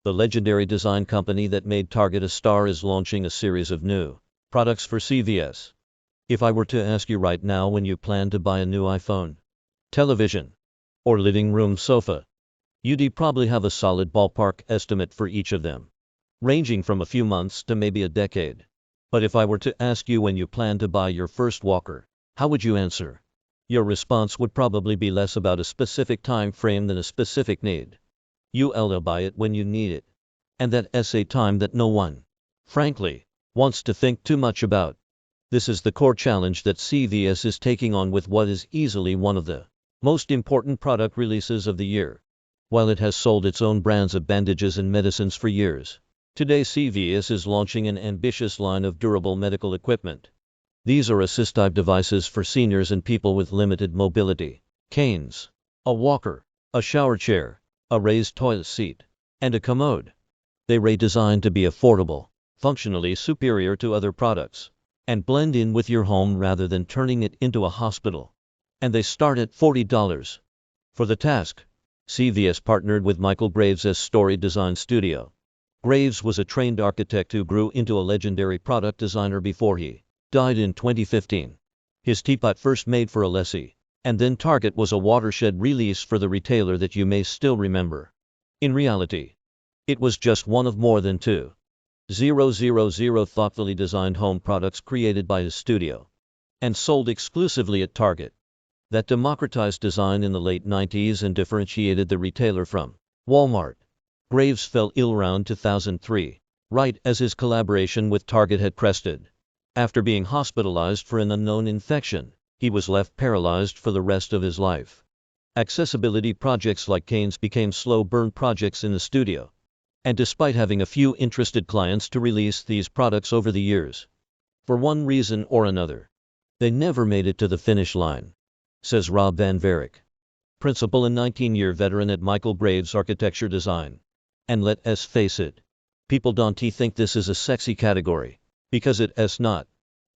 The legendary design company that made Target a star is launching a series of new products for CVS. If I were to ask you right now when you plan to buy a new iPhone, television, or living room sofa, you'd probably have a solid ballpark estimate for each of them, ranging from a few months to maybe a decade. But if I were to ask you when you plan to buy your first walker, how would you answer? Your response would probably be less about a specific time frame than a specific need. You'll buy it when you need it. And that's a time that no one, frankly, wants to think too much about. This is the core challenge that CVS is taking on with what is easily one of the most important product releases of the year. While it has sold its own brands of bandages and medicines for years, today CVS is launching an ambitious line of durable medical equipment. These are assistive devices for seniors and people with limited mobility: canes, a walker, a shower chair, a raised toilet seat, and a commode. They are designed to be affordable, functionally superior to other products, and blend in with your home rather than turning it into a hospital. And they start at $40. For the task, CVS partnered with Michael Graves' Storied design studio. Graves was a trained architect who grew into a legendary product designer before he died in 2015. His teapot, first made for Alessi, and then Target, was a watershed release for the retailer that you may still remember. In reality, it was just one of more than 2,000 thoughtfully designed home products created by his studio and sold exclusively at Target. That democratized design in the late 90s and differentiated the retailer from Walmart. Graves fell ill around 2003, right as his collaboration with Target had crested. After being hospitalized for an unknown infection, he was left paralyzed for the rest of his life. Accessibility projects like canes became slow burn projects in the studio. And despite having a few interested clients to release these products over the years, for one reason or another, they never made it to the finish line, says Rob Van Varick, principal and 19-year veteran at Michael Graves Architecture Design. And let's face it, people don't think this is a sexy category, because it's not.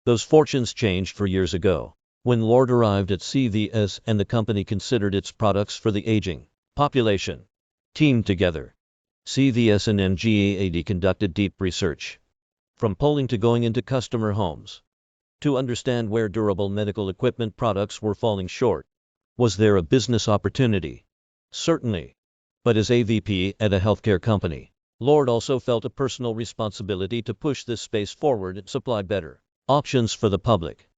Those fortunes changed for years ago, when Lord arrived at CVS and the company considered its products for the aging population. Teamed together, CVS and MGAD conducted deep research, from polling to going into customer homes, to understand where durable medical equipment products were falling short. Was there a business opportunity? Certainly. But as AVP at a healthcare company, Lord also felt a personal responsibility to push this space forward and supply better options for the public.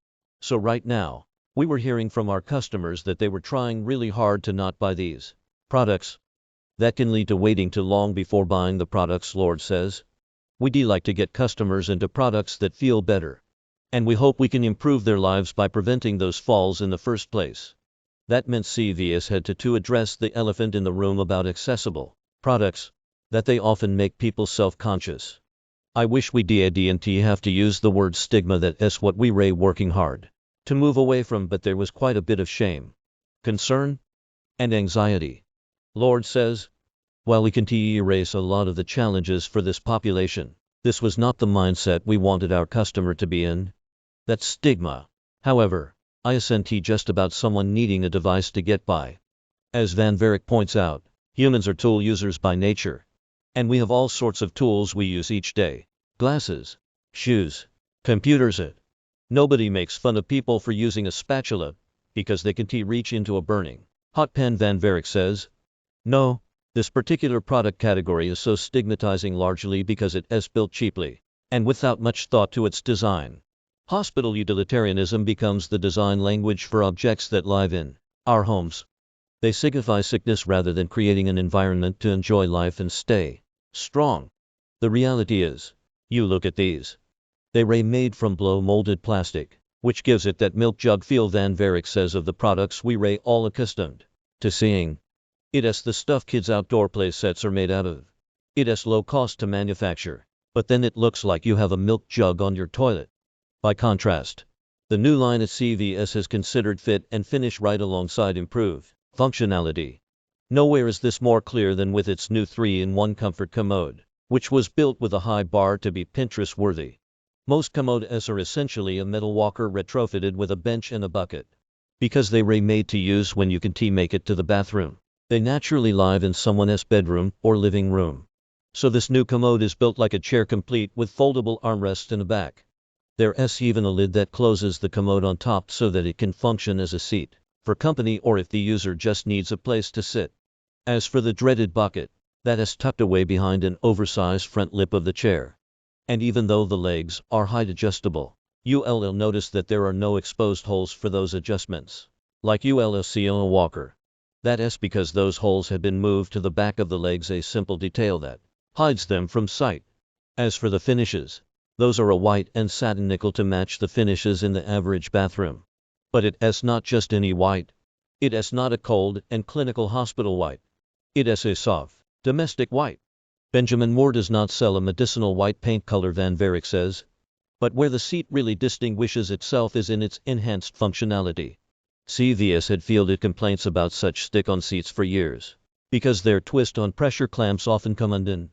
So right now, we were hearing from our customers that they were trying really hard to not buy these products. That can lead to waiting too long before buying the products, Lord says. We'd like to get customers into products that feel better, and we hope we can improve their lives by preventing those falls in the first place. That meant CVS had to address the elephant in the room about accessible products, that they often make people self-conscious. I wish we didn't have to use the word stigma. That's what we were working hard to move away from, but there was quite a bit of shame, concern, and anxiety. Lord says, while we can erase a lot of the challenges for this population, this was not the mindset we wanted our customer to be in. That stigma, however, isn't just about someone needing a device to get by. As Van Varick points out, humans are tool users by nature. And we have all sorts of tools we use each day: glasses, shoes, computers. Nobody makes fun of people for using a spatula, because they can reach into a burning hot pan, Van Varick says. No, this particular product category is so stigmatizing largely because it is built cheaply, and without much thought to its design. Hospital utilitarianism becomes the design language for objects that live in our homes. They signify sickness rather than creating an environment to enjoy life and stay strong. The reality is, you look at these. They are made from blow-molded plastic, which gives it that milk jug feel, Van Varick says of the products we are all accustomed to seeing. It's the stuff kids' outdoor play sets are made out of. It's low cost to manufacture, but then it looks like you have a milk jug on your toilet. By contrast, the new line at CVS has considered fit and finish right alongside improved functionality. Nowhere is this more clear than with its new 3-in-1 comfort commode, which was built with a high bar to be Pinterest-worthy. Most commodes are essentially a metal walker retrofitted with a bench and a bucket. Because they were made to use when you can make it to the bathroom, they naturally live in someone's bedroom or living room. So this new commode is built like a chair, complete with foldable armrests in the back. There's even a lid that closes the commode on top so that it can function as a seat for company or if the user just needs a place to sit. As for the dreaded bucket, that is tucked away behind an oversized front lip of the chair. And even though the legs are height adjustable, you'll notice that there are no exposed holes for those adjustments, like you'll see on a walker. That's because those holes have been moved to the back of the legs, a simple detail that hides them from sight. As for the finishes, those are a white and satin nickel to match the finishes in the average bathroom. But it's not just any white. It's not a cold and clinical hospital white. It's a soft, domestic white. Benjamin Moore does not sell a medicinal white paint color, Van Varick says. But where the seat really distinguishes itself is in its enhanced functionality. CVS had fielded complaints about such stick-on seats for years, because their twist-on pressure clamps often come undone.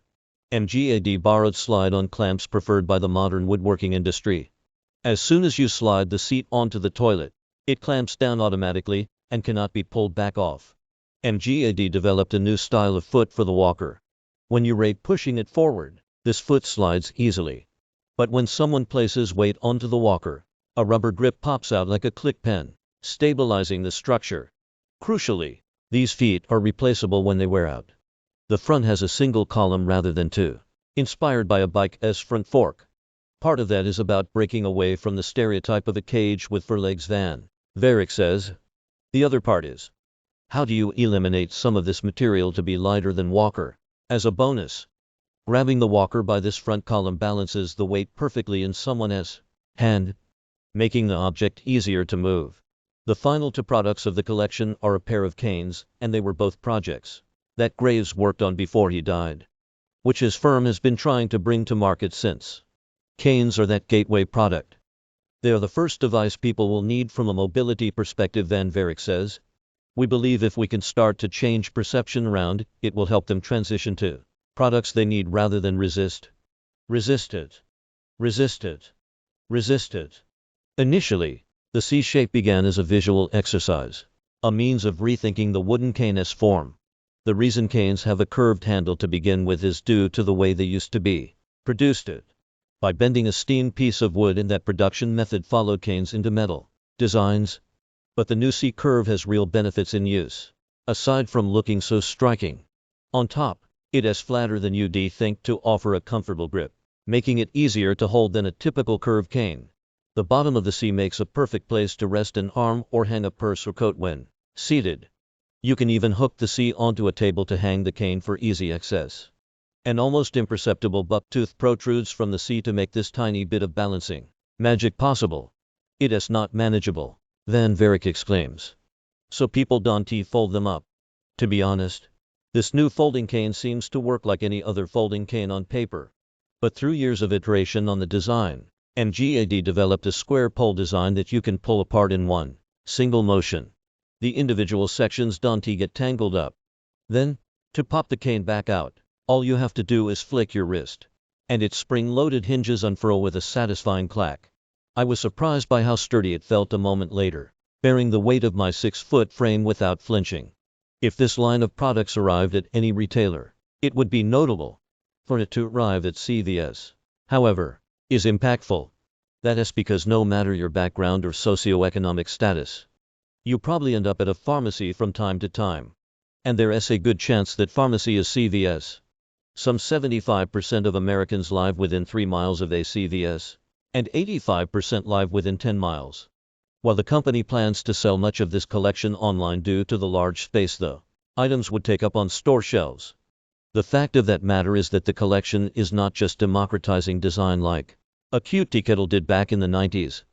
MGAD borrowed slide-on clamps preferred by the modern woodworking industry. As soon as you slide the seat onto the toilet, it clamps down automatically and cannot be pulled back off. MGAD developed a new style of foot for the walker. When you rate pushing it forward, this foot slides easily. But when someone places weight onto the walker, a rubber grip pops out like a click pen, stabilizing the structure. Crucially, these feet are replaceable when they wear out. The front has a single column rather than two, inspired by a bike's front fork. Part of that is about breaking away from the stereotype of a cage with four legs, Van Varick says. The other part is, how do you eliminate some of this material to be lighter than walker? As a bonus, grabbing the walker by this front column balances the weight perfectly in someone's hand, making the object easier to move. The final two products of the collection are a pair of canes, and they were both projects that Graves worked on before he died, which his firm has been trying to bring to market since. Canes are that gateway product. They are the first device people will need from a mobility perspective, Van Varick says. We believe if we can start to change perception around, it will help them transition to products they need rather than resist it. Initially, the C shape began as a visual exercise, a means of rethinking the wooden cane's form. The reason canes have a curved handle to begin with is due to the way they used to be produced by bending a steamed piece of wood, and that production method followed canes into metal designs. But the new C curve has real benefits in use. Aside from looking so striking, on top, it is flatter than you'd think to offer a comfortable grip, making it easier to hold than a typical curved cane. The bottom of the C makes a perfect place to rest an arm or hang a purse or coat when seated. You can even hook the C onto a table to hang the cane for easy access. An almost imperceptible bucktooth protrudes from the C to make this tiny bit of balancing magic possible. It is not manageable, Van Varick exclaims. So people don't fold them up. To be honest, this new folding cane seems to work like any other folding cane on paper. But through years of iteration on the design, MGAD developed a square pole design that you can pull apart in one single motion. The individual sections don't get tangled up. Then, to pop the cane back out, all you have to do is flick your wrist, and its spring-loaded hinges unfurl with a satisfying clack. I was surprised by how sturdy it felt a moment later, bearing the weight of my 6-foot frame without flinching. If this line of products arrived at any retailer, it would be notable. For it to arrive at CVS, however, is impactful. That is because no matter your background or socioeconomic status, you probably end up at a pharmacy from time to time. And there is a good chance that pharmacy is CVS. Some 75% of Americans live within 3 miles of a CVS, and 85% live within 10 miles. While the company plans to sell much of this collection online due to the large space the items would take up on store shelves, the fact of that matter is that the collection is not just democratizing design like a cute tea kettle did back in the 90s.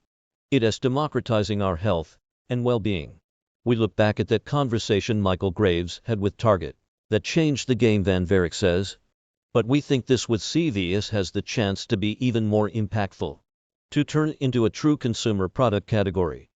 It is democratizing our health and well-being. We look back at that conversation Michael Graves had with Target that changed the game, Van Varick says. But we think this with CVS has the chance to be even more impactful, to turn into a true consumer product category.